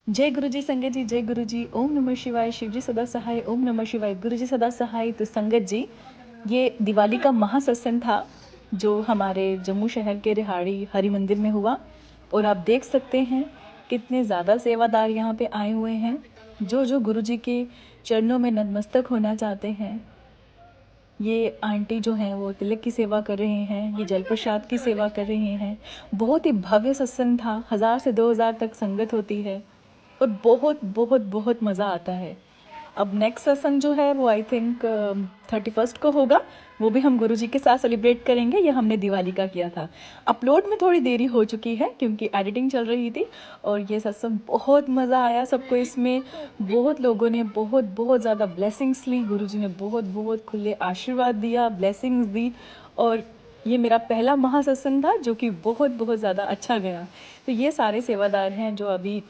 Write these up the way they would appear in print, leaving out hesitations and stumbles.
जय गुरु जी संगत जी, जय गुरु जी। ओम नमः शिवाय। शिव जी सदा सहाय। ओम नमः शिवाय। गुरु जी सदा सहाय। तो संगत जी, ये दिवाली का महासत्संग था जो हमारे जम्मू शहर के रिहाड़ी हरि मंदिर में हुआ। और आप देख सकते हैं कितने ज़्यादा सेवादार यहाँ पे आए हुए हैं जो जो गुरु जी के चरणों में नतमस्तक होना चाहते हैं। ये आंटी जो हैं वो तिलक की सेवा कर रहे हैं, ये जल प्रसाद की सेवा कर रहे हैं। बहुत ही भव्य सत्संग था। 1000 से 2000 तक संगत होती है और बहुत बहुत बहुत मज़ा आता है। अब नेक्स्ट सत्संग जो है वो आई थिंक 31st को होगा। वो भी हम गुरु जी के साथ सेलिब्रेट करेंगे। ये हमने दिवाली का किया था। अपलोड में थोड़ी देरी हो चुकी है क्योंकि एडिटिंग चल रही थी। और ये सत्संग बहुत मज़ा आया सबको इसमें। बहुत लोगों ने बहुत बहुत ज़्यादा ब्लेसिंग्स ली। गुरु जी ने बहुत बहुत खुले आशीर्वाद दिया, ब्लेसिंग्स दी। और ये मेरा पहला महासत्संग था जो कि बहुत बहुत ज़्यादा अच्छा गया। तो ये सारे सेवादार हैं जो अभी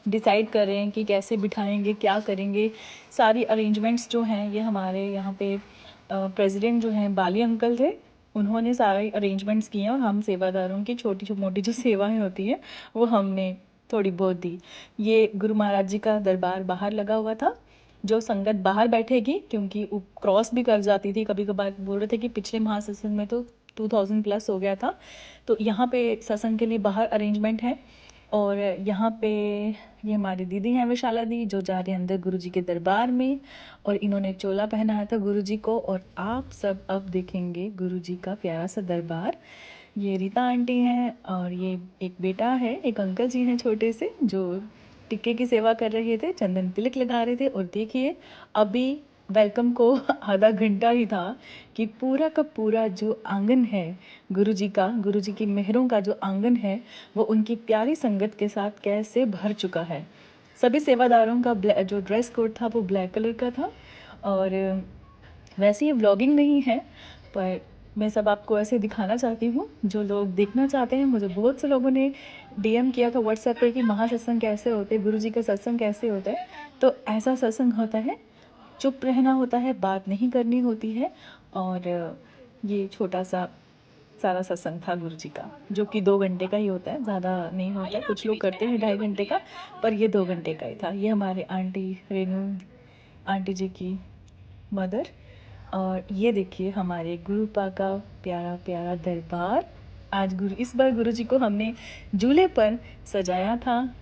डिसाइड कर रहे हैं कि कैसे बिठाएंगे, क्या करेंगे। सारी अरेंजमेंट्स जो हैं ये हमारे यहाँ पे प्रेसिडेंट जो हैं बाली अंकल थे, उन्होंने सारे अरेंजमेंट्स किए हैं। और हम सेवादारों की छोटी मोटी जो सेवाएं होती हैं वो हमने थोड़ी बहुत दी। ये गुरु महाराज जी का दरबार बाहर लगा हुआ था। जो संगत बाहर बैठेगी क्योंकि क्रॉस भी कर जाती थी कभी कभार। बोल रहे थे कि पिछले महासत्संग में तो 2000 प्लस हो गया था। तो यहाँ पे सत्संग के लिए बाहर अरेंजमेंट है। और यहाँ पे ये हमारी दीदी हैं विशाला दी जो जा रही हैं अंदर गुरु जी के दरबार में। और इन्होंने चोला पहनाया था गुरु जी को। और आप सब अब देखेंगे गुरु जी का प्यारा सा दरबार। ये रीता आंटी हैं और ये एक बेटा है, एक अंकल जी हैं छोटे से जो टिक्के की सेवा कर रहे थे, चंदन तिलक लगा रहे थे। और देखिए अभी वेलकम को आधा घंटा ही था कि पूरा का पूरा जो आंगन है गुरु जी का, गुरु जी की मेहरों का जो आंगन है वो उनकी प्यारी संगत के साथ कैसे भर चुका है। सभी सेवादारों का जो ड्रेस कोड था वो ब्लैक कलर का था। और वैसे ये व्लॉगिंग नहीं है पर मैं सब आपको ऐसे दिखाना चाहती हूँ। जो लोग देखना चाहते हैं, मुझे बहुत से लोगों ने डीएम किया था व्हाट्सएप पर कि महासत्संग कैसे होते हैं, गुरु जी का सत्संग कैसे होता है। तो ऐसा सत्संग होता है, चुप रहना होता है, बात नहीं करनी होती है। और ये छोटा सा सारा सत्संग था गुरु जी का जो कि 2 घंटे का ही होता है, ज़्यादा नहीं होता है। कुछ लोग करते हैं 2.5 घंटे का, पर ये 2 घंटे का ही था। ये हमारे आंटी रेनू आंटी जी की मदर। और ये देखिए हमारे गुरुपा का प्यारा प्यारा दरबार। आज इस बार गुरु जी को हमने झूले पर सजाया था।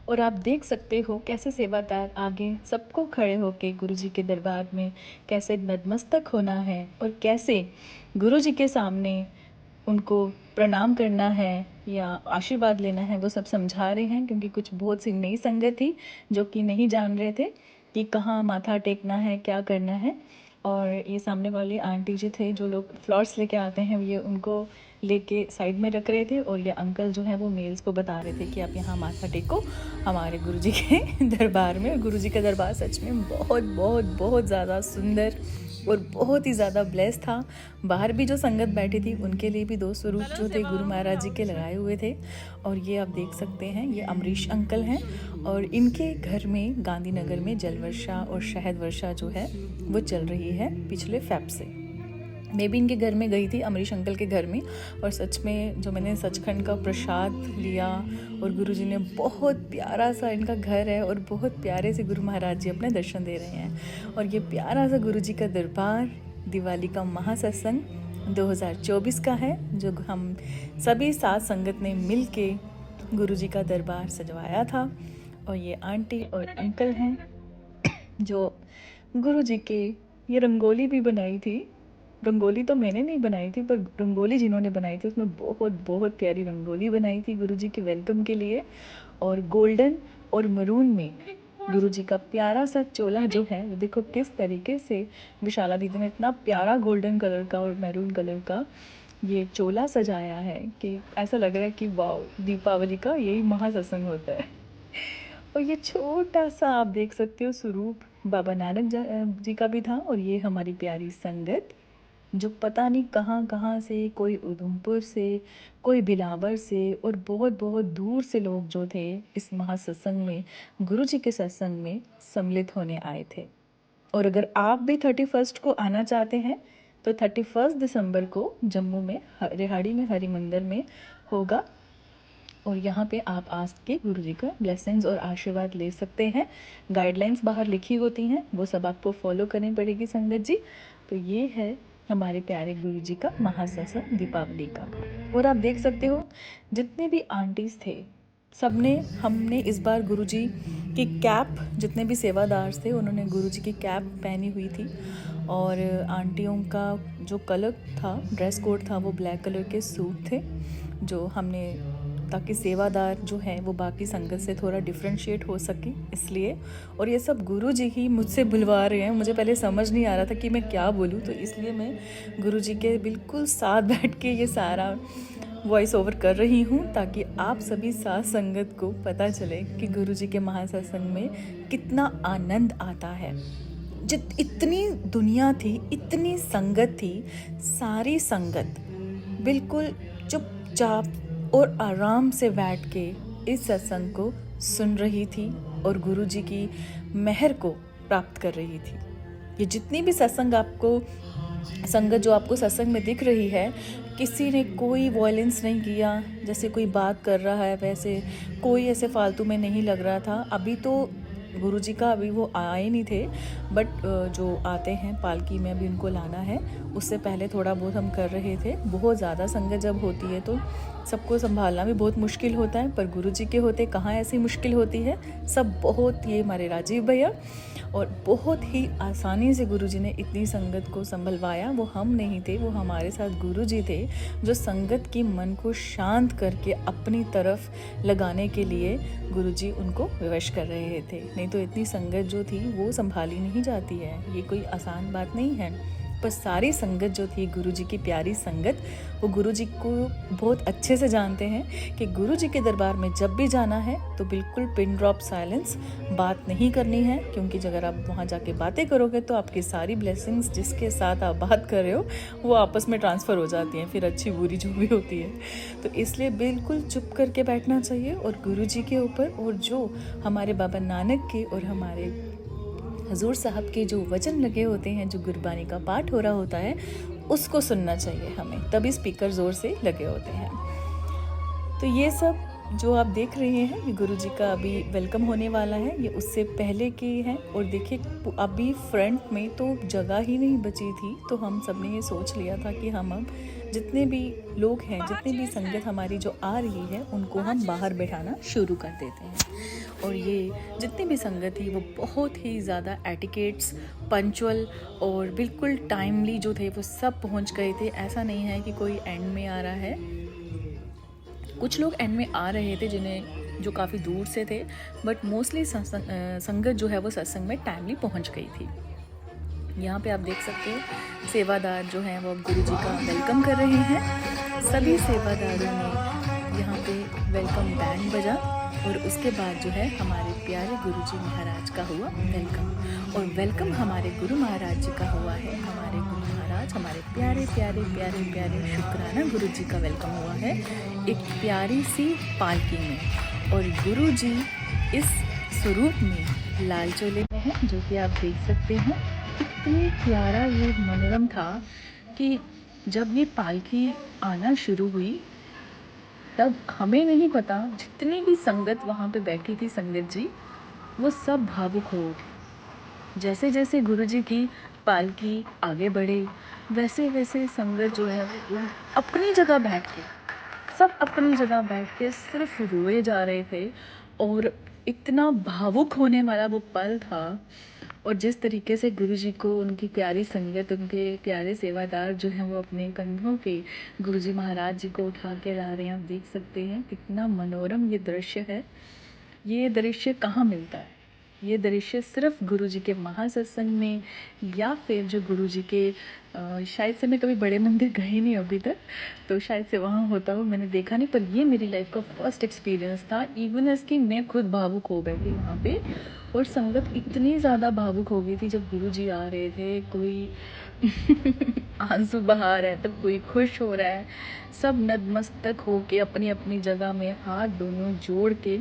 और आप देख सकते हो कैसे सेवादार आगे सबको खड़े होके गुरु जी के दरबार में कैसे नतमस्तक होना है और कैसे गुरु जी के सामने उनको प्रणाम करना है या आशीर्वाद लेना है वो सब समझा रहे हैं। क्योंकि कुछ बहुत सी नई संगत थी जो कि नहीं जान रहे थे कि कहाँ माथा टेकना है, क्या करना है। और ये सामने वाले आंटी जी थे जो लोग फ्लॉर्स लेके आते हैं, ये उनको लेके साइड में रख रहे थे। और ये अंकल जो है वो मेल्स को बता रहे थे कि आप यहाँ माथा टेको हमारे गुरुजी के दरबार में। गुरुजी का दरबार सच में बहुत बहुत बहुत ज़्यादा सुंदर और बहुत ही ज़्यादा ब्लेस था। बाहर भी जो संगत बैठी थी उनके लिए भी 2 स्वरूप जो थे गुरु महाराज जी के लगाए हुए थे। और ये आप देख सकते हैं ये अमरीश अंकल हैं। और इनके घर में गांधीनगर में जल वर्षा और शहद वर्षा जो है वो चल रही है पिछले फेब से। मैं भी इनके घर में गई थी, अमरीश अंकल के घर में। और सच में जो मैंने सचखंड का प्रसाद लिया और गुरुजी ने बहुत प्यारा सा इनका घर है और बहुत प्यारे से गुरु महाराज जी अपने दर्शन दे रहे हैं। और ये प्यारा सा गुरुजी का दरबार दिवाली का महासत्संग 2024 का है जो हम सभी साथ संगत ने मिल के गुरुजी का दरबार सजवाया था। और ये आंटी और अंकल हैं जो गुरुजी के ये रंगोली भी बनाई थी। रंगोली तो मैंने नहीं बनाई थी पर रंगोली जिन्होंने बनाई थी उसमें बहुत बहुत प्यारी रंगोली बनाई थी गुरुजी के वेलकम के लिए। और गोल्डन और मरून में गुरुजी का प्यारा सा चोला जो है वो देखो किस तरीके से विशाला दीदी ने इतना प्यारा गोल्डन कलर का और मैरून कलर का ये चोला सजाया है कि ऐसा लग रहा है कि वाह दीपावली का यही महासत्संग होता है। और ये छोटा सा आप देख सकते हो स्वरूप बाबा नानक जी का भी था। और ये हमारी प्यारी संगत जो पता नहीं कहाँ कहाँ से, कोई उधमपुर से, कोई बिलावर से और बहुत बहुत दूर से लोग जो थे इस महासत्संग में गुरु जी के सत्संग में सम्मिलित होने आए थे। और अगर आप भी 31st को आना चाहते हैं तो 31 दिसंबर को जम्मू में रिहाड़ी में हरि मंदिर में होगा और यहाँ पे आप आके गुरु जी का ब्लेसिंग्स और आशीर्वाद ले सकते हैं। गाइडलाइंस बाहर लिखी होती हैं, वो सब आपको फॉलो करनी पड़ेगी संगत जी। तो ये है हमारे प्यारे गुरु जी का महासत्संग दीपावली का। और आप देख सकते हो जितने भी आंटीज़ थे सबने, हमने इस बार गुरुजी की कैप, जितने भी सेवादार थे उन्होंने गुरुजी की कैप पहनी हुई थी। और आंटियों का जो कलर था, ड्रेस कोड था, वो ब्लैक कलर के सूट थे जो हमने, ताकि सेवादार जो है वो बाकी संगत से थोड़ा डिफ्रेंशिएट हो सके इसलिए। और ये सब गुरुजी ही मुझसे बुलवा रहे हैं, मुझे पहले समझ नहीं आ रहा था कि मैं क्या बोलूँ, तो इसलिए मैं गुरुजी के बिल्कुल साथ बैठ के ये सारा वॉइस ओवर कर रही हूँ, ताकि आप सभी साथ संगत को पता चले कि गुरुजी के महासत्संग में कितना आनंद आता है। इतनी दुनिया थी, इतनी संगत थी, सारी संगत बिल्कुल चुपचाप और आराम से बैठ के इस सत्संग को सुन रही थी और गुरुजी की मेहर को प्राप्त कर रही थी। ये जितनी भी सत्संग आपको, संगत जो आपको सत्संग में दिख रही है, किसी ने कोई वॉयलेंस नहीं किया, जैसे कोई बात कर रहा है वैसे कोई ऐसे फालतू में नहीं लग रहा था। अभी तो गुरुजी का अभी वो आए नहीं थे, बट जो आते हैं पालकी में अभी उनको लाना है, उससे पहले थोड़ा बहुत हम कर रहे थे। बहुत ज़्यादा संगत जब होती है तो सबको संभालना भी बहुत मुश्किल होता है, पर गुरुजी के होते कहाँ ऐसी मुश्किल होती है। सब बहुत, ये हमारे राजीव भैया, और बहुत ही आसानी से गुरुजी ने इतनी संगत को संभलवाया। वो हम नहीं थे, वो हमारे साथ गुरुजी थे जो संगत की मन को शांत करके अपनी तरफ लगाने के लिए गुरुजी उनको विवश कर रहे थे। नहीं तो इतनी संगत जो थी वो संभाली नहीं जाती है, ये कोई आसान बात नहीं है। पर सारी संगत जो थी गुरुजी की प्यारी संगत, वो गुरुजी को बहुत अच्छे से जानते हैं कि गुरुजी के दरबार में जब भी जाना है तो बिल्कुल पिन ड्रॉप साइलेंस, बात नहीं करनी है, क्योंकि अगर आप वहाँ जाके बातें करोगे तो आपकी सारी ब्लेसिंग्स जिसके साथ आप बात कर रहे हो वो आपस में ट्रांसफ़र हो जाती हैं, फिर अच्छी बुरी जो भी होती है। तो इसलिए बिल्कुल चुप करके बैठना चाहिए और गुरुजी के ऊपर, और जो हमारे बाबा नानक के और हमारे हजूर साहब के जो वचन लगे होते हैं, जो गुरबानी का पाठ हो रहा होता है, उसको सुनना चाहिए हमें, तभी स्पीकर ज़ोर से लगे होते हैं। तो ये सब जो आप देख रहे हैं ये गुरुजी का अभी वेलकम होने वाला है, ये उससे पहले की है। और देखिए अभी फ्रंट में तो जगह ही नहीं बची थी, तो हम सब ने ये सोच लिया था कि हम अब जितने भी लोग हैं, जितनी भी संगत हमारी जो आ रही है, उनको हम बाहर बैठाना शुरू कर देते हैं। और ये जितनी भी संगत थी वो बहुत ही ज़्यादा एटिकेट्स, पंचुअल और बिल्कुल टाइमली जो थे वो सब पहुंच गए थे। ऐसा नहीं है कि कोई एंड में आ रहा है, कुछ लोग एंड में आ रहे थे जिन्हें, जो काफ़ी दूर से थे, बट मोस्टली संगत जो है वो सत्संग में टाइमली पहुंच गई थी। यहाँ पे आप देख सकते हो सेवादार जो हैं वो गुरुजी का वेलकम कर रहे हैं। सभी सेवादारों ने यहाँ पे वेलकम बैंड बजा और उसके बाद जो है हमारे प्यारे गुरुजी महाराज का हुआ वेलकम। और वेलकम हमारे गुरु महाराज जी का हुआ है। हमारे गुरु महाराज, हमारे प्यारे प्यारे प्यारे प्यारे शुक्राना गुरुजी का वेलकम हुआ है एक प्यारी सी पालकी में। और गुरुजी इस स्वरूप में लाल चोले में है, जो कि आप देख सकते हैं। इतनी प्यारा ये मनोरम था कि जब ये पालकी आना शुरू हुई तब हमें नहीं पता, जितनी भी संगत वहाँ पे बैठी थी संगत जी, वो सब भावुक हो उठी। जैसे जैसे गुरुजी की पालकी आगे बढ़े वैसे वैसे संगत जो है वो अपनी जगह बैठ के, सब अपनी जगह बैठ के सिर्फ रोए जा रहे थे। और इतना भावुक होने वाला वो पल था। और जिस तरीके से गुरुजी को उनकी प्यारी संगत, उनके प्यारे सेवादार जो हैं वो अपने कंधों पे गुरुजी महाराज जी को उठा के ला रहे हैं, आप देख सकते हैं कितना मनोरम ये दृश्य है। ये दृश्य कहाँ मिलता है? ये दृश्य सिर्फ गुरुजी के महासत्संग में, या फिर जो गुरुजी के शायद से मैं कभी बड़े मंदिर गई नहीं अभी तक, तो शायद से वहाँ होता हो, मैंने देखा नहीं। पर ये मेरी लाइफ का फर्स्ट एक्सपीरियंस था, इवन इसकी मैं खुद भावुक हो बैठी वहाँ पे। और संगत इतनी ज़्यादा भावुक हो गई थी जब गुरुजी आ रहे थे। कोई आंसू बहा रहा है, तब कोई खुश हो रहा है, सब नतमस्तक होके अपनी अपनी जगह में हाथ दोनों जोड़ के,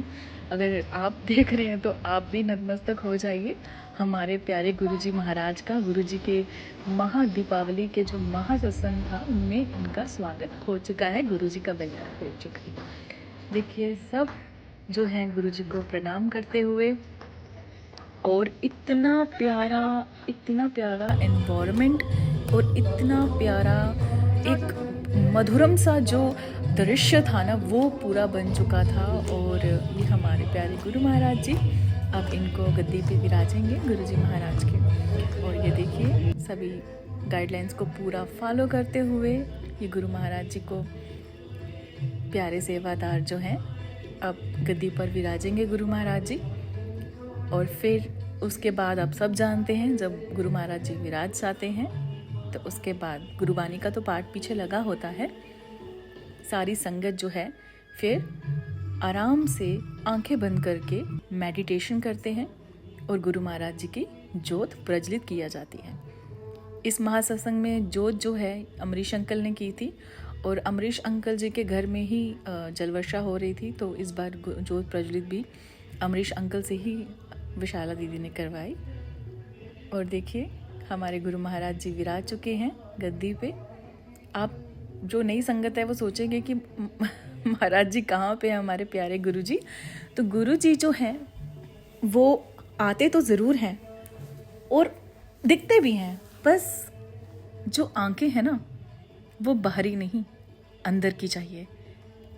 अगर आप देख रहे हैं तो आप भी नतमस्तक हो जाइए। हमारे प्यारे गुरुजी महाराज का, गुरुजी के महादीपावली के जो महासत्संग था उनमें इनका स्वागत हो चुका है, गुरुजी का वेलकम हो चुका है। देखिए सब जो है गुरुजी को प्रणाम करते हुए, और इतना प्यारा एनवायरनमेंट और इतना प्यारा एक मधुरम सा जो दृश्य था ना, वो पूरा बन चुका था। और ये हमारे प्यारे गुरु महाराज जी अब इनको गद्दी पे विराजेंगे, गुरुजी महाराज के। और ये देखिए सभी गाइडलाइंस को पूरा फॉलो करते हुए ये गुरु महाराज जी को प्यारे सेवादार जो हैं अब गद्दी पर विराजेंगे गुरु महाराज जी। और फिर उसके बाद आप सब जानते हैं जब गुरु महाराज जी विराज जाते हैं तो उसके बाद गुरुबानी का तो पाठ पीछे लगा होता है। सारी संगत जो है फिर आराम से आंखें बंद करके मेडिटेशन करते हैं और गुरु महाराज जी की ज्योत प्रज्वलित किया जाती है। इस महासत्संग में ज्योत जो है अमरीश अंकल ने की थी, और अमरीश अंकल जी के घर में ही जलवर्षा हो रही थी, तो इस बार ज्योत प्रज्वलित भी अमरीश अंकल से ही विशाला दीदी ने करवाई। और देखिए हमारे गुरु महाराज जी विराज चुके हैं गद्दी पे। आप जो नई संगत है वो सोचेंगे कि महाराज जी कहाँ पे हैं हमारे प्यारे गुरु जी। तो गुरु जी जो हैं वो आते तो ज़रूर हैं और दिखते भी हैं, बस जो आंखें हैं ना वो बाहरी नहीं अंदर की चाहिए।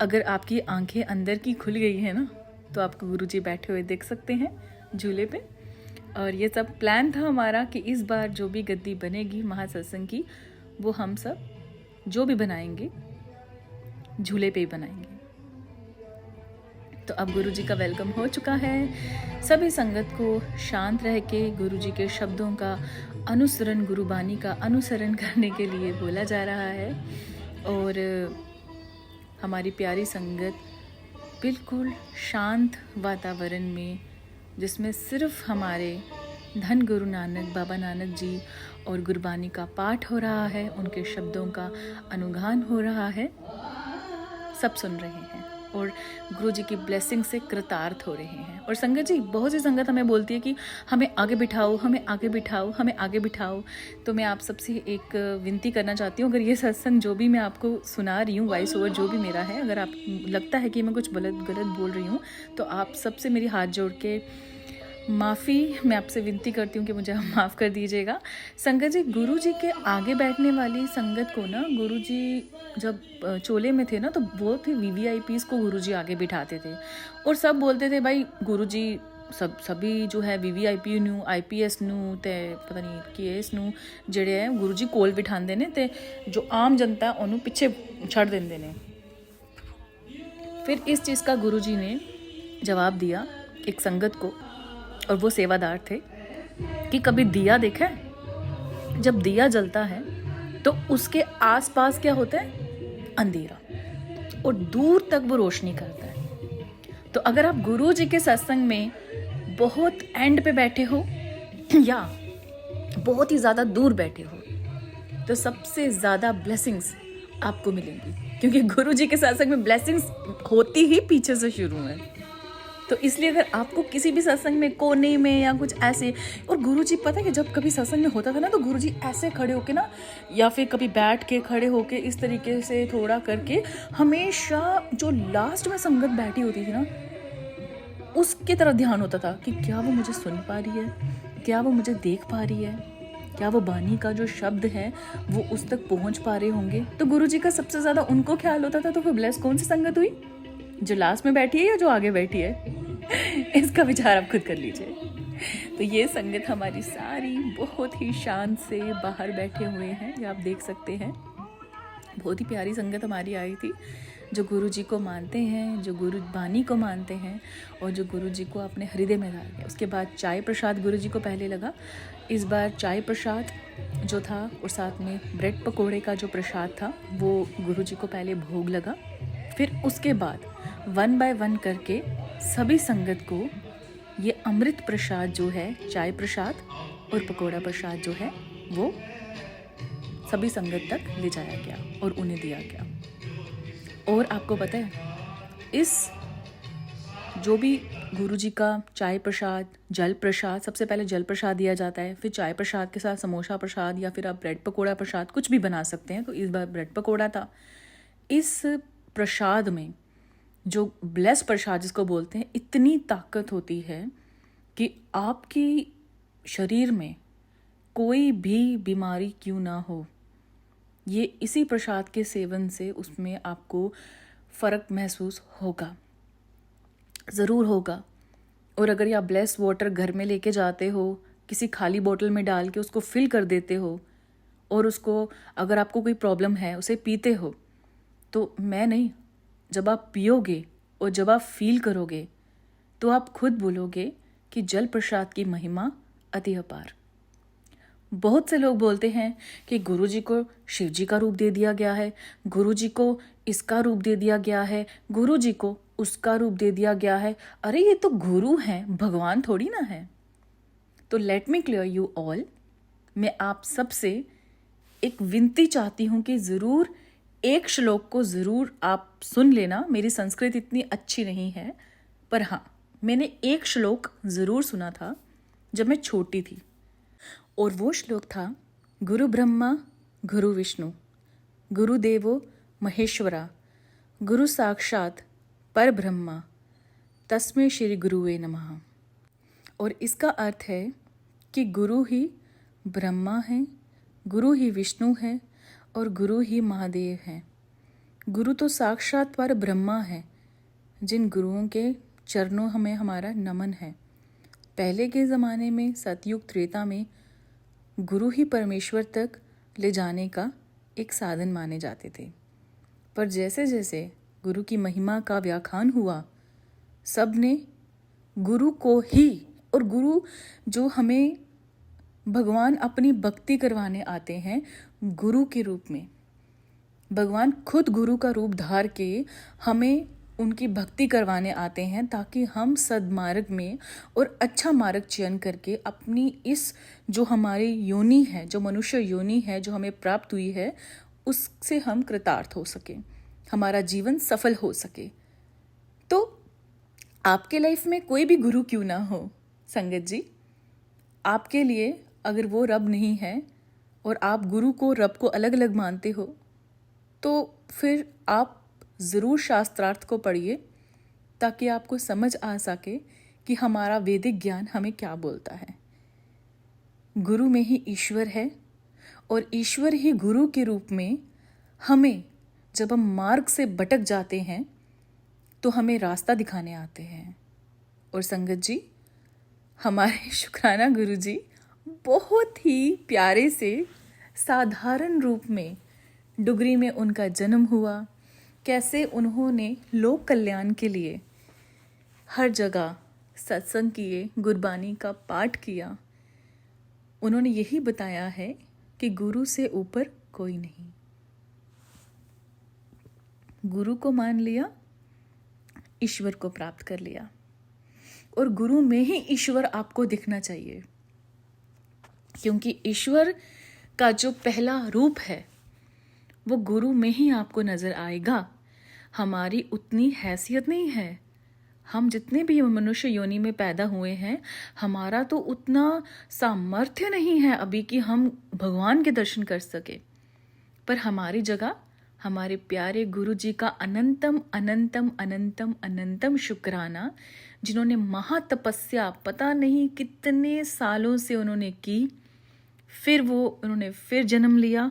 अगर आपकी आंखें अंदर की खुल गई है ना तो आपको गुरुजी बैठे हुए देख सकते हैं झूले पे। और ये सब प्लान था हमारा कि इस बार जो भी गद्दी बनेगी महासत्संग की वो हम सब जो भी बनाएंगे झूले पे ही बनाएंगे। तो अब गुरुजी का वेलकम हो चुका है। सभी संगत को शांत रह के गुरुजी के शब्दों का अनुसरण, गुरुबानी का अनुसरण करने के लिए बोला जा रहा है। और हमारी प्यारी संगत बिल्कुल शांत वातावरण में, जिसमें सिर्फ हमारे धन गुरु नानक बाबा नानक जी और गुरबानी का पाठ हो रहा है, उनके शब्दों का अनुगान हो रहा है, सब सुन रहे हैं और गुरु जी की ब्लेसिंग से कृतार्थ हो रहे हैं। और संगत जी, बहुत सी संगत हमें बोलती है कि हमें आगे बिठाओ, हमें आगे बिठाओ, हमें आगे बिठाओ। तो मैं आप सबसे एक विनती करना चाहती हूँ, अगर ये सत्संग जो भी मैं आपको सुना रही हूँ, वॉइस ओवर जो भी मेरा है, अगर आप लगता है कि मैं कुछ गलत बोल रही हूँ तो आप सबसे मेरी हाथ जोड़ के माफ़ी मैं आपसे विनती करती हूँ कि मुझे माफ़ कर दीजिएगा। संगत जी, गुरु जी के आगे बैठने वाली संगत को ना, गुरु जी जब चोले में थे ना तो बहुत ही VVIPs को गुरु जी आगे बिठाते थे और सब बोलते थे भाई गुरु जी सभी जो है VVIP नू IPS नू ते पता नहीं KS नू ਜਿਹੜੇ ਹੈ ਗੁਰੂ ਜੀ ਕੋਲ ਬਿਠਾਉਂਦੇ ਨੇ ਤੇ जो आम जनता है ਉਹਨੂੰ ਪਿੱਛੇ ਛੱਡ ਦਿੰਦੇ ਨੇ। फिर इस चीज़ का गुरु जी ने जवाब दिया एक संगत को, और वो सेवादार थे, कि कभी दिया देखा है? जब दिया जलता है तो उसके आसपास क्या होता है? अंधेरा, और दूर तक वो रोशनी करता है। तो अगर आप गुरु जी के सत्संग में बहुत एंड पे बैठे हो या बहुत ही ज़्यादा दूर बैठे हो तो सबसे ज़्यादा ब्लेसिंग्स आपको मिलेंगी, क्योंकि गुरु जी के सत्संग में ब्लेसिंग्स होती ही पीछे से शुरू है। तो इसलिए अगर आपको किसी भी सत्संग में कोने में या कुछ ऐसे, और गुरुजी पता है कि जब कभी सत्संग में होता था ना तो गुरुजी ऐसे खड़े होके ना, या फिर कभी बैठ के खड़े होके इस तरीके से थोड़ा करके, हमेशा जो लास्ट में संगत बैठी होती थी ना उसकी तरफ ध्यान होता था कि क्या वो मुझे सुन पा रही है, क्या वो मुझे देख पा रही है, क्या वो बानी का जो शब्द है वो उस तक पहुँच पा रहे होंगे। तो गुरुजी का सबसे ज़्यादा उनको ख्याल होता था। तो फिर ब्लेस कौन सी संगत हुई, जो लास्ट में बैठी है या जो आगे बैठी है? इसका विचार आप खुद कर लीजिए। तो ये संगत हमारी सारी बहुत ही शांत से बाहर बैठे हुए हैं, ये आप देख सकते हैं। बहुत ही प्यारी संगत हमारी आई थी, जो गुरु जी को मानते हैं, जो गुरु बानी को मानते हैं और जो गुरु जी को अपने हृदय में डाल गया। उसके बाद चाय प्रसाद गुरु जी को पहले लगा। इस बार चाय प्रसाद जो था और साथ में ब्रेड पकोड़े का जो प्रसाद था वो गुरु जी को पहले भोग लगा। फिर उसके बाद 1 बाय 1 करके सभी संगत को ये अमृत प्रसाद जो है, चाय प्रसाद और पकोड़ा प्रसाद जो है, वो सभी संगत तक ले जाया गया और उन्हें दिया गया। और आपको पता है, इस जो भी गुरु जी का चाय प्रसाद, जल प्रसाद, सबसे पहले जल प्रसाद दिया जाता है, फिर चाय प्रसाद के साथ समोसा प्रसाद या फिर आप ब्रेड पकोड़ा प्रसाद कुछ भी बना सकते हैं। तो इस बार ब्रेड पकोड़ा था। इस प्रसाद में जो ब्लेस प्रसाद जिसको बोलते हैं, इतनी ताकत होती है कि आपकी शरीर में कोई भी बीमारी क्यों ना हो, ये इसी प्रसाद के सेवन से उसमें आपको फ़र्क महसूस होगा, ज़रूर होगा। और अगर आप ब्लेस वाटर घर में लेके जाते हो, किसी खाली बोतल में डाल के उसको फिल कर देते हो और उसको अगर आपको कोई प्रॉब्लम है उसे पीते हो, तो मैं नहीं, जब आप पियोगे और जब आप फील करोगे तो आप खुद बोलोगे कि जल प्रसाद की महिमा अति अपार। बहुत से लोग बोलते हैं कि गुरुजी को शिवजी का रूप दे दिया गया है, गुरुजी को इसका रूप दे दिया गया है, गुरुजी को उसका रूप दे दिया गया है। अरे ये तो गुरु हैं, भगवान थोड़ी ना है। तो let me clear you all, मैं आप सबसे एक विनती चाहती हूँ कि ज़रूर एक श्लोक को ज़रूर आप सुन लेना। मेरी संस्कृत इतनी अच्छी नहीं है, पर हाँ, मैंने एक श्लोक ज़रूर सुना था जब मैं छोटी थी, और वो श्लोक था, गुरु ब्रह्मा गुरु विष्णु गुरुदेवो महेश्वरा गुरु साक्षात पर ब्रह्मा तस्मै श्री गुरुवे नमः। और इसका अर्थ है कि गुरु ही ब्रह्मा है, गुरु ही विष्णु है और गुरु ही महादेव हैं। गुरु तो साक्षात पर ब्रह्मा है, जिन गुरुओं के चरणों हमें हमारा नमन है। पहले के ज़माने में सतयुग त्रेता में गुरु ही परमेश्वर तक ले जाने का एक साधन माने जाते थे, पर जैसे जैसे गुरु की महिमा का व्याख्यान हुआ, सब ने गुरु को ही, और गुरु जो हमें भगवान अपनी भक्ति करवाने आते हैं गुरु के रूप में, भगवान खुद गुरु का रूप धार के हमें उनकी भक्ति करवाने आते हैं, ताकि हम सद्मार्ग में और अच्छा मार्ग चयन करके अपनी इस जो हमारी योनि है, जो मनुष्य योनि है जो हमें प्राप्त हुई है, उससे हम कृतार्थ हो सके, हमारा जीवन सफल हो सके। तो आपके लाइफ में कोई भी गुरु क्यों ना हो संगत जी, आपके लिए अगर वो रब नहीं है और आप गुरु को रब को अलग अलग मानते हो, तो फिर आप ज़रूर शास्त्रार्थ को पढ़िए, ताकि आपको समझ आ सके कि हमारा वैदिक ज्ञान हमें क्या बोलता है। गुरु में ही ईश्वर है, और ईश्वर ही गुरु के रूप में हमें, जब हम मार्ग से भटक जाते हैं तो हमें रास्ता दिखाने आते हैं। और संगत जी, हमारे शुक्राना गुरु जी बहुत ही प्यारे से साधारण रूप में डुगरी में उनका जन्म हुआ, कैसे उन्होंने लोक कल्याण के लिए हर जगह सत्संग किए, गुरबानी का पाठ किया। उन्होंने यही बताया है कि गुरु से ऊपर कोई नहीं। गुरु को मान लिया, ईश्वर को प्राप्त कर लिया, और गुरु में ही ईश्वर आपको दिखना चाहिए, क्योंकि ईश्वर का जो पहला रूप है वो गुरु में ही आपको नजर आएगा। हमारी उतनी हैसियत नहीं है, हम जितने भी मनुष्य योनि में पैदा हुए हैं, हमारा तो उतना सामर्थ्य नहीं है अभी कि हम भगवान के दर्शन कर सके। पर हमारी जगह हमारे प्यारे गुरु जी का अनंतम अनंतम अनंतम अनंतम शुक्राना, जिन्होंने महातपस्या पता नहीं कितने सालों से उन्होंने की, फिर उन्होंने फिर जन्म लिया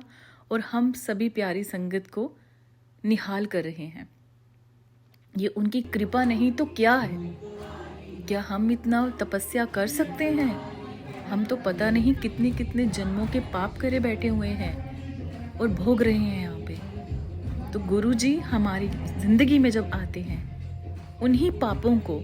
और हम सभी प्यारी संगत को निहाल कर रहे हैं। ये उनकी कृपा नहीं तो क्या है? क्या हम इतना तपस्या कर सकते हैं? हम तो पता नहीं कितने कितने जन्मों के पाप करे बैठे हुए हैं और भोग रहे हैं यहाँ पे। तो गुरु जी हमारी जिंदगी में जब आते हैं, उन्हीं पापों को,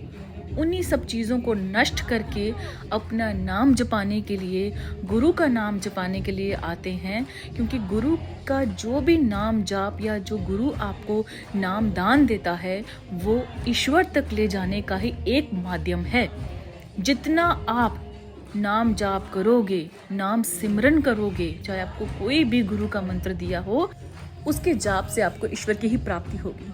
उन्हीं सब चीज़ों को नष्ट करके अपना नाम जपाने के लिए, गुरु का नाम जपाने के लिए आते हैं। क्योंकि गुरु का जो भी नाम जाप या जो गुरु आपको नाम दान देता है, वो ईश्वर तक ले जाने का ही एक माध्यम है। जितना आप नाम जाप करोगे, नाम सिमरन करोगे, चाहे आपको कोई भी गुरु का मंत्र दिया हो, उसके जाप से आपको ईश्वर की ही प्राप्ति होगी।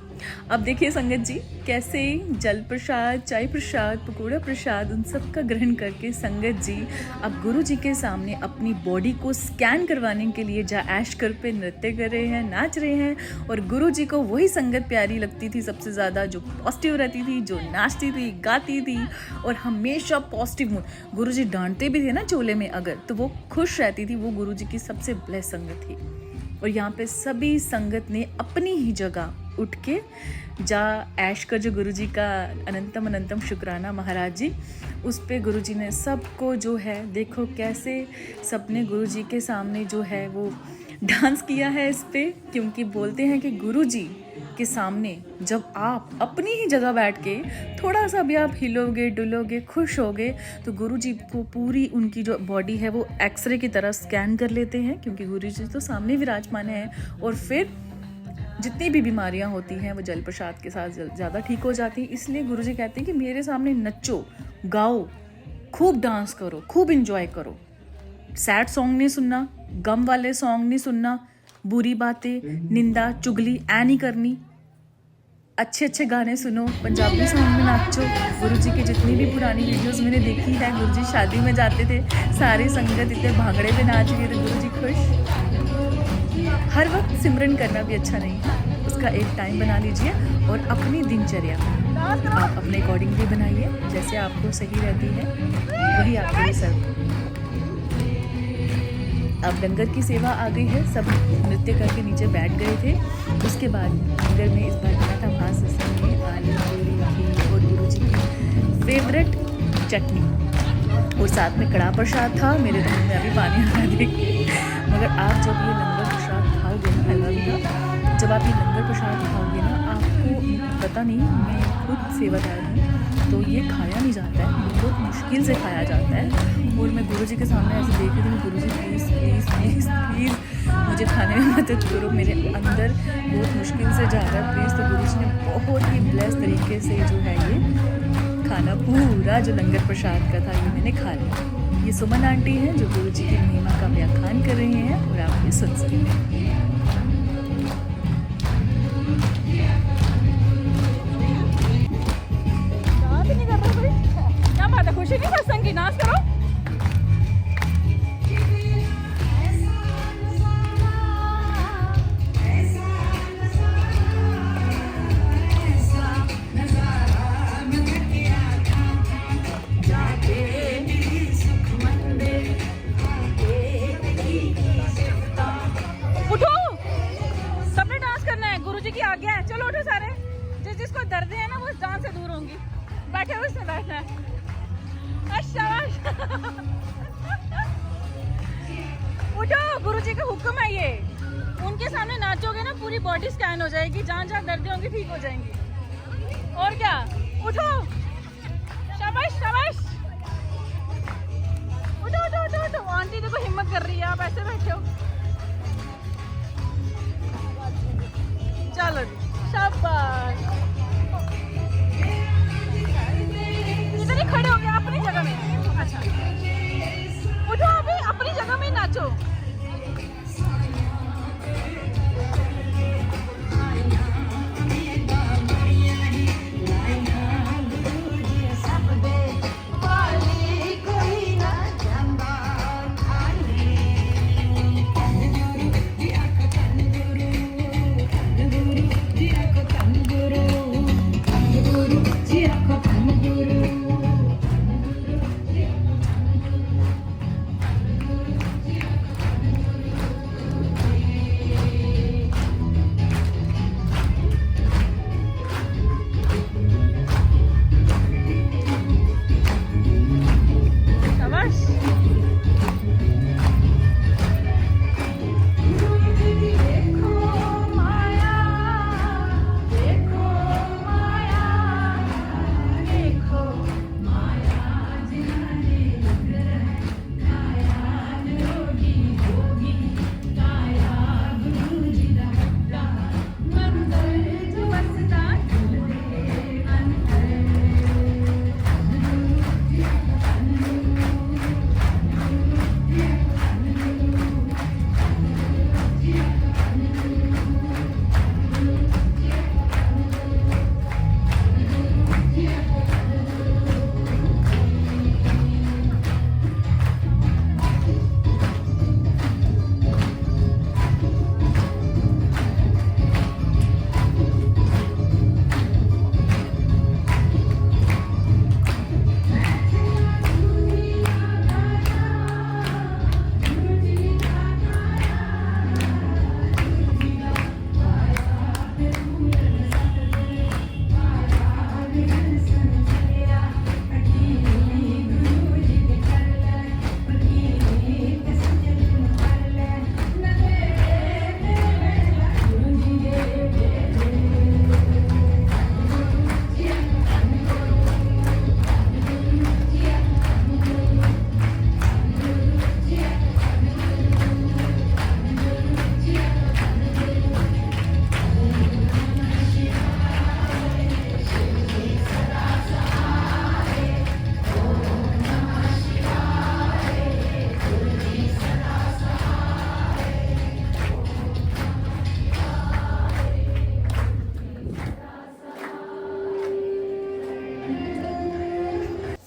अब देखिए संगत जी कैसे जल प्रसाद, चाय प्रसाद, पकौड़ा प्रसाद उन सब का ग्रहण करके संगत जी अब गुरु जी के सामने अपनी बॉडी को स्कैन करवाने के लिए जा ऐश कर पे नृत्य कर रहे हैं, नाच रहे हैं। और गुरु जी को वही संगत प्यारी लगती थी सबसे ज़्यादा, जो पॉजिटिव रहती थी, जो नाचती थी, गाती थी और हमेशा पॉजिटिव मूड। गुरु जी डांटते भी थे ना चोले में अगर, तो वो खुश रहती थी। वो गुरु जी की सबसे ब्लेस संगत थी। और यहाँ पे सभी संगत ने अपनी ही जगह उठ के जा ऐश कर, जो गुरु जी का अनंतम अनंतम शुक्राना महाराज जी, उस पे गुरु जी ने सबको जो है, देखो कैसे सबने गुरु जी के सामने जो है वो डांस किया है इस पे। क्योंकि बोलते हैं कि गुरु जी के सामने जब आप अपनी ही जगह बैठ के थोड़ा सा भी आप हिलोगे, डुलोगे, खुश होगे, तो गुरु जी को पूरी उनकी जो बॉडी है वो एक्सरे की तरह स्कैन कर लेते हैं। क्योंकि गुरु जी तो सामने विराजमान हैं और फिर जितनी भी बीमारियां होती हैं वो जल प्रसाद के साथ ज़्यादा ठीक हो जाती हैं। इसलिए गुरु जी कहते हैं कि मेरे सामने नचो, गाओ, खूब डांस करो, खूब इंजॉय करो। सैड सॉन्ग नहीं सुनना, गम वाले सॉन्ग नहीं सुनना, बुरी बातें, निंदा, चुगली नहीं करनी। अच्छे अच्छे गाने सुनो, पंजाबी सॉन्ग में नाचो। गुरु जी की जितनी भी पुरानी वीडियोस मैंने देखी है, गुरु जी शादी में जाते थे, सारी संगत इतने भांगड़े पे नाच रही थे, गुरु जी खुश। हर वक्त सिमरन करना भी अच्छा नहीं है, उसका एक टाइम बना लीजिए और अपनी दिनचर्या आप अपने अकॉर्डिंग भी बनाइए, जैसे आपको सही रहती है वही आपके लिए सर्व। अब लंगर की सेवा आ गई है, सब नृत्य करके नीचे बैठ गए थे। उसके बाद लंगर में इस बार बना था महासत्संग में आलू, पूरी, घी और गुरु जी की फेवरेट चटनी और साथ में कड़ा प्रसाद था। मेरे मुंह में अभी पानी आ रहा है। मगर आप जब ये लंगर प्रसाद खाओगे ना, हलवा भी था, जब आप ये लंगर प्रसाद खाओगे ना, आपको पता नहीं, मैं खुद सेवादार हूँ तो ये खाया नहीं जाता है, बहुत मुश्किल से खाया जाता है। और मैं गुरु जी के सामने ऐसे देख रही थी, गुरु जी प्लीज़ प्लीज़ प्लीज़ प्लीज़ मुझे खाने में मदद करो, मेरे अंदर बहुत मुश्किल से जा रहा है प्लीज़। तो गुरु जी ने बहुत ही ब्लेस तरीके से जो है ये खाना पूरा जो लंगर प्रसाद का था ये मैंने खा लिया। ये सुमन आंटी हैं जो गुरु जी की महिमा का व्याख्यान कर रही हैं और आप ये सुन सकते हैं। क्या बात है, खुशी की सत्संग की, नाच करो। आज्ञा है, चलो उठो सारे। जिसको दर्द है ना वो इस डांस से दूर होंगी। बैठे हो, इसमें बैठना है। उठो, गुरु जी का हुक्म है ये। उनके सामने नाचोगे ना, पूरी बॉडी स्कैन हो जाएगी, जहाँ जहाँ दर्द होंगी ठीक हो जाएंगी। और क्या, उठो, शाबाश शाबाश, उठो उठो उठो उठो। आंटी देखो हिम्मत कर रही है, आप ऐसे बैठे हो। चलो शाबाश, इधर ही खड़े हो गए अपनी जगह में। अच्छा, उठो अभी अपनी जगह में नाचो। Guru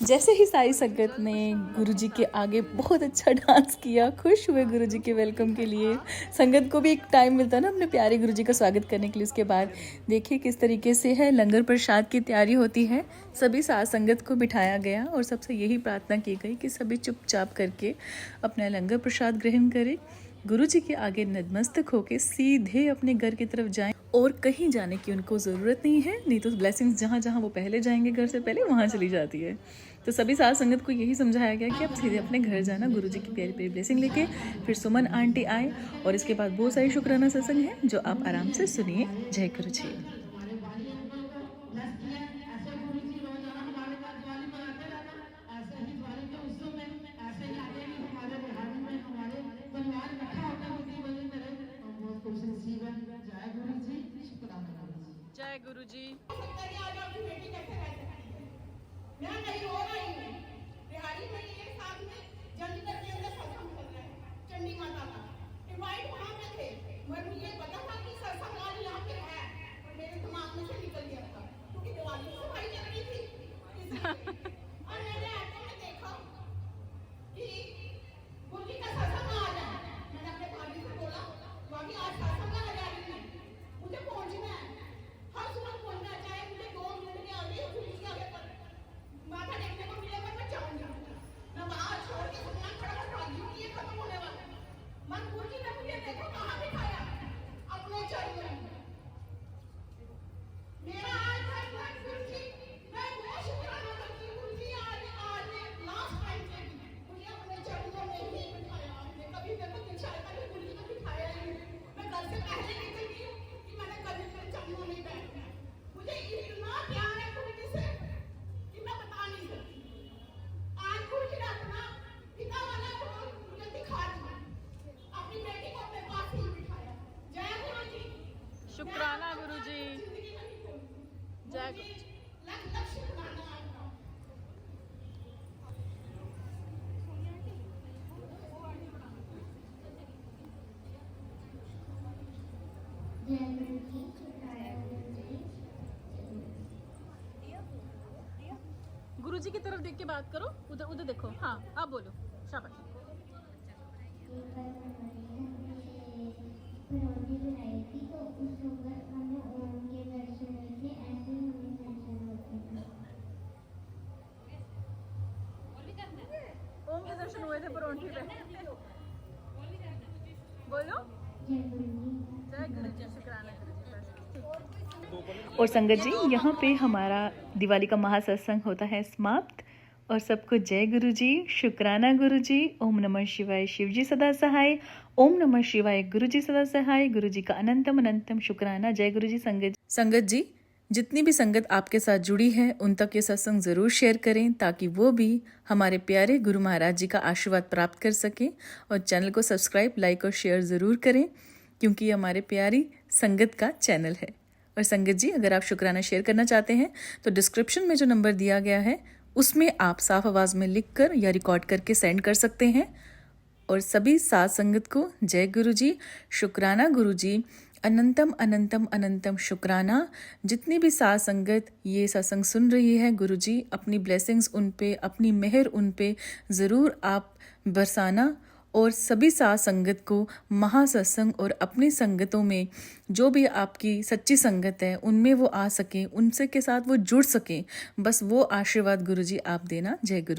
जैसे ही साई संगत ने गुरुजी के आगे बहुत अच्छा डांस किया, खुश हुए गुरुजी के वेलकम के लिए। संगत को भी एक टाइम मिलता है ना अपने प्यारे गुरुजी का स्वागत करने के लिए। उसके बाद देखिए किस तरीके से है लंगर प्रसाद की तैयारी होती है। सभी साथ संगत को बिठाया गया और सबसे यही प्रार्थना की गई कि सभी चुपचाप करके अपना लंगर प्रसाद ग्रहण करें, गुरुजी के आगे नतमस्तक होके सीधे अपने घर की तरफ जाएं और कहीं जाने की उनको ज़रूरत नहीं है, नहीं तो ब्लेसिंग्स जहाँ जहाँ वो पहले जाएंगे घर से पहले वहाँ चली जाती है। तो सभी साथ संगत को यही समझाया गया कि आप सीधे अपने घर जाना, गुरुजी की प्यारी प्यारी ब्लेसिंग लेके। फिर सुमन आंटी आए और इसके बाद बहुत सारी शुक्राना सत्संग है जो आप आराम से सुनिए। जय गुरु जी। जय गुरु जी। मैं नहीं हो रही हूँ बिहारी में ये साथ में जंडीगढ़ के अंदर सत्संग चल रहा है चंडी माता का इनवाइट वहाँ पे थे। मुझे पता था कि सत्संग आज यहाँ पे है और मेरे दिमाग में से निकल गया था क्योंकि दिवाली की सफाई चल रही थी और मैंने ऑटो में देखा कि गुरुजी का सत्संग आ रहा है। मैंने अपने भाभी से बोला भाभी आज सत्संग आ जा रही है, मुझे पहुँचना है, हर सुबह पहुँचना, चाहे मुझे 2 मिनट के आगे गुरुजी के आगे पर माथा देखने को मिलेगा, मैं चाहूंगी मैं वहां छोड़ के सुनना फटाफट भागी हूँ, ये खत्म होने वाला है। मन गुरुजी ने मुझे देखो कहाँ बिठाया अपने चरण में। मेरा आज था गुरुजी, मैं बहुत शुक्राना करती हूँ गुरुजी आज लास्ट टाइम पे मुझे अपने चरणों में ही बिठाया। आपने कभी मेरे को दिखाया कभी गुरुजी को दिखाया ही नहीं। मैं घर से पहले निकल गई हूँ कि मैंने कभी मेरे चरणों में बैठना है। मुझे इतना प्यार है गुरुजी से कि मैं बता नहीं सकती। आज गुरुजी ने अपना पिता वाला रोल मुझे दिखा दिया, अपनी बेटी को अपने पास ही बिठाया। जय गुरुजी। शुक्राना गुरु जी। जिंदगी में नहीं भूलूंगी। जय गुरुजी, लख लख शुक्राना आपका। गुरु जी की तरफ देख के बात करो, उधर उधर देखो। हाँ आप बोलो, शाबाश। परौंठी बनाई थी तो उस वक्त हमें ओम के दर्शन हुए थे, ऐसे हमें दर्शन होते थे। ओम के दर्शन हुए थे परौंठी पे। बोलो जय गुरु जी। जय गुरु जी। शुक्राना गुरु जी। और संगत जी यहाँ पे हमारा दिवाली का महासत्संग होता है समाप्त और सबको जय गुरु जी, शुक्राना गुरु जी, ओम नमः शिवाय, शिव जी सदा सहाय, ओम नमः शिवाय, गुरु जी सदा सहाय, गुरु जी का अनंतम अनंतम शुक्राना। जय गुरु जी। संगत जी जितनी भी संगत आपके साथ जुड़ी है उन तक ये सत्संग ज़रूर शेयर करें ताकि वो भी हमारे प्यारे गुरु महाराज जी का आशीर्वाद प्राप्त कर सकें। और चैनल को सब्सक्राइब, लाइक और शेयर ज़रूर करें क्योंकि ये हमारे प्यारी संगत का चैनल है। और संगत जी अगर आप शुक्राना शेयर करना चाहते हैं तो डिस्क्रिप्शन में जो नंबर दिया गया है उसमें आप साफ आवाज़ में लिख कर या रिकॉर्ड करके सेंड कर सकते हैं। और सभी साथ संगत को जय गुरु जी, शुक्राना गुरु जी, अनंतम अनंतम अनंतम शुक्राना। जितनी भी साथ संगत ये सत्संग सुन रही है गुरु जी अपनी ब्लेसिंग्स उन पे, अपनी मेहर उन पे ज़रूर आप बरसाना। और सभी साथ संगत को महासत्संग और अपनी संगतों में जो भी आपकी सच्ची संगत है उनमें वो आ सकें, उनसे के साथ वो जुड़ सकें, बस वो आशीर्वाद गुरु जी आप देना। जय गुरु।